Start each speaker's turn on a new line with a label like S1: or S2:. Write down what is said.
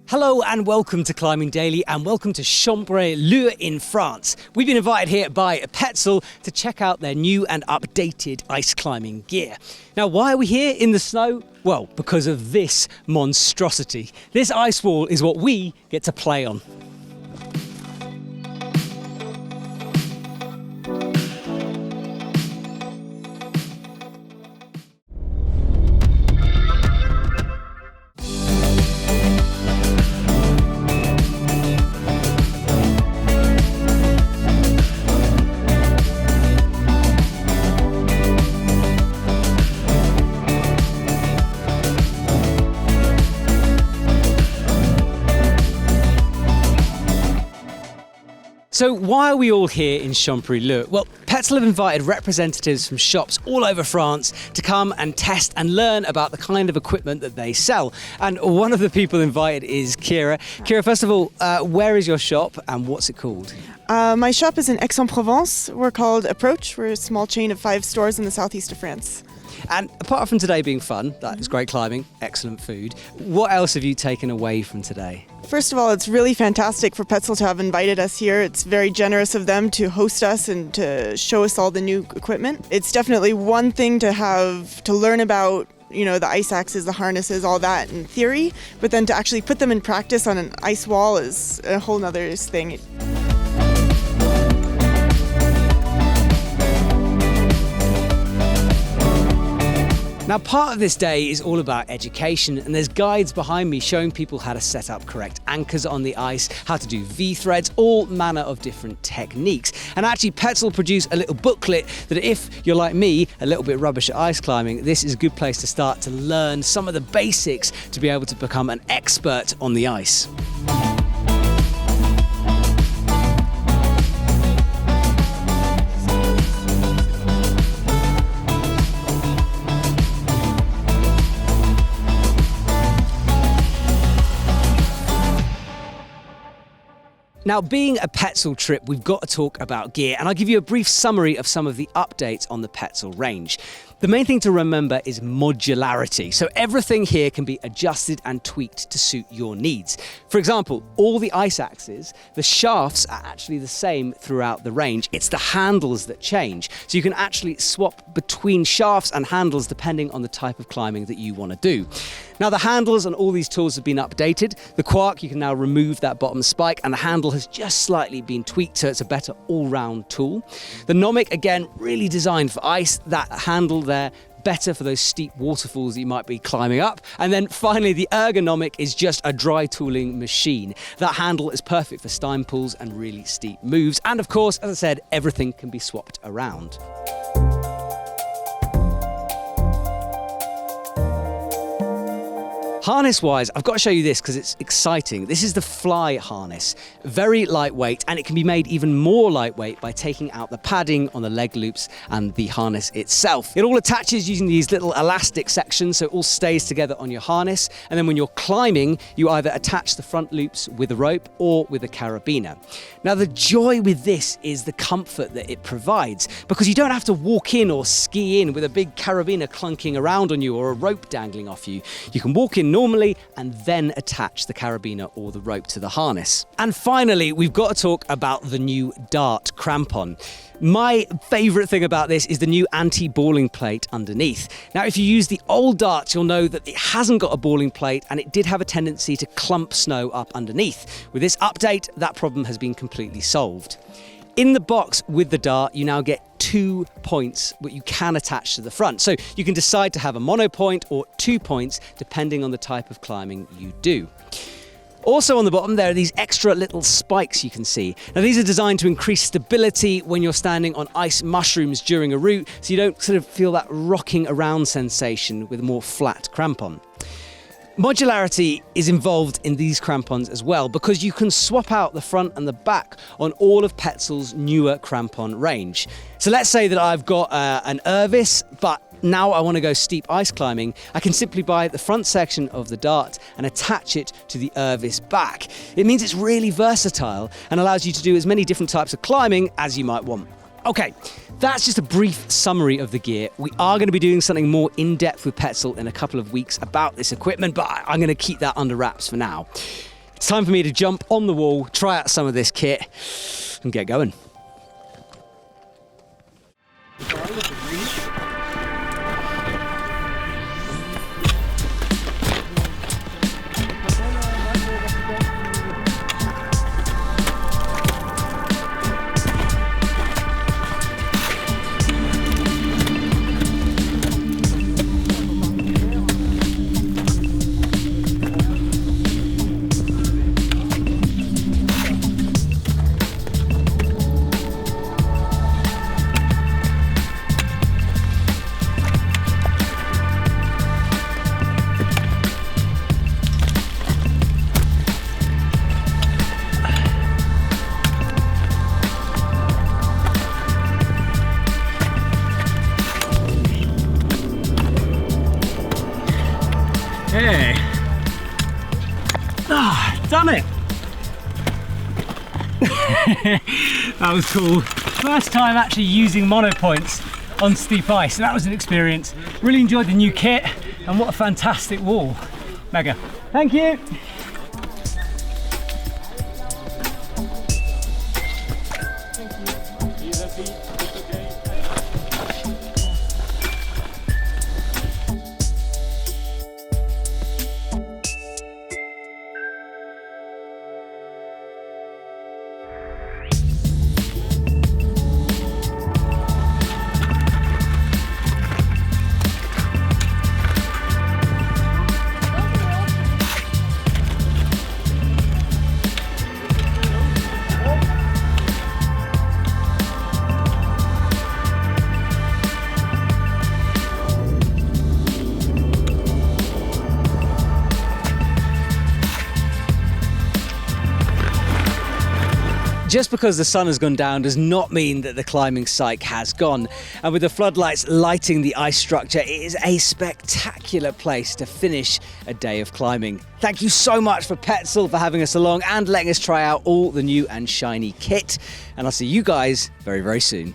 S1: Hello and welcome to Climbing Daily and welcome to Chambray-Leux in France. We've been invited here by Petzl to check out their new and updated ice climbing gear. Now, why are we here in the snow? Well, because of this monstrosity. This ice wall is what we get to play on. So why are we all here in Chambray-Leux? Well, Petzl have invited representatives from shops all over France to come and test and learn about the kind of equipment that they sell. And one of the people invited is Kira. Kira, first of all, where is your shop and what's it called?
S2: My shop is in Aix-en-Provence. We're called Approach. We're a small chain of 5 stores in the southeast of France.
S1: And apart from today being fun, that is great climbing, excellent food, what else have you taken away from today?
S2: First of all, it's really fantastic for Petzl to have invited us here. It's very generous of them to host us and to show us all the new equipment. It's definitely one thing to learn about, you know, the ice axes, the harnesses, all that in theory, but then to actually put them in practice on an ice wall is a whole nother thing.
S1: Now, part of this day is all about education, and there's guides behind me showing people how to set up correct anchors on the ice, how to do V-threads, all manner of different techniques. And actually, Petzl produced a little booklet that if you're like me, a little bit rubbish at ice climbing, this is a good place to start to learn some of the basics to be able to become an expert on the ice. Now, being a Petzl trip, we've got to talk about gear, and I'll give you a brief summary of some of the updates on the Petzl range. The main thing to remember is modularity. So everything here can be adjusted and tweaked to suit your needs. For example, all the ice axes, the shafts are actually the same throughout the range. It's the handles that change. So you can actually swap between shafts and handles depending on the type of climbing that you want to do. Now, the handles on all these tools have been updated. The Quark, you can now remove that bottom spike, and the handle has just slightly been tweaked so it's a better all-round tool. The Nomic, again, really designed for ice. That handle there, better for those steep waterfalls that you might be climbing up. And then finally, the Ergonomic is just a dry tooling machine. That handle is perfect for steam pulls and really steep moves. And of course, as I said, everything can be swapped around. Harness-wise, I've got to show you this because it's exciting. This is the Fly harness. Very lightweight, and it can be made even more lightweight by taking out the padding on the leg loops and the harness itself. It all attaches using these little elastic sections, so it all stays together on your harness. And then when you're climbing, you either attach the front loops with a rope or with a carabiner. Now, the joy with this is the comfort that it provides, because you don't have to walk in or ski in with a big carabiner clunking around on you or a rope dangling off you. You can walk in normally and then attach the carabiner or the rope to the harness. And finally, we've got to talk about the new Dart crampon. My favourite thing about this is the new anti-balling plate underneath. Now, if you use the old Darts, you'll know that it hasn't got a balling plate and it did have a tendency to clump snow up underneath. With this update, that problem has been completely solved. In the box with the Dart, you now get 2 points that you can attach to the front. So you can decide to have a mono point or 2 points, depending on the type of climbing you do. Also on the bottom, there are these extra little spikes you can see. Now, these are designed to increase stability when you're standing on ice mushrooms during a route, so you don't sort of feel that rocking around sensation with a more flat crampon. Modularity is involved in these crampons as well, because you can swap out the front and the back on all of Petzl's newer crampon range. So let's say that I've got an Irvis, but now I want to go steep ice climbing. I can simply buy the front section of the Dart and attach it to the Irvis back. It means it's really versatile and allows you to do as many different types of climbing as you might want. Okay, that's just a brief summary of the gear. We are going to be doing something more in-depth with Petzl in a couple of weeks about this equipment, but I'm going to keep that under wraps for now. It's time for me to jump on the wall, try out some of this kit, and get going. Hey, done it. That was cool. First time actually using monopoints on steep ice, and that was an experience. Really enjoyed the new kit, and what a fantastic wall. Mega. Thank you. Just because the sun has gone down does not mean that the climbing psych has gone. And with the floodlights lighting the ice structure, it is a spectacular place to finish a day of climbing. Thank you so much for Petzl for having us along and letting us try out all the new and shiny kit. And I'll see you guys very, very soon.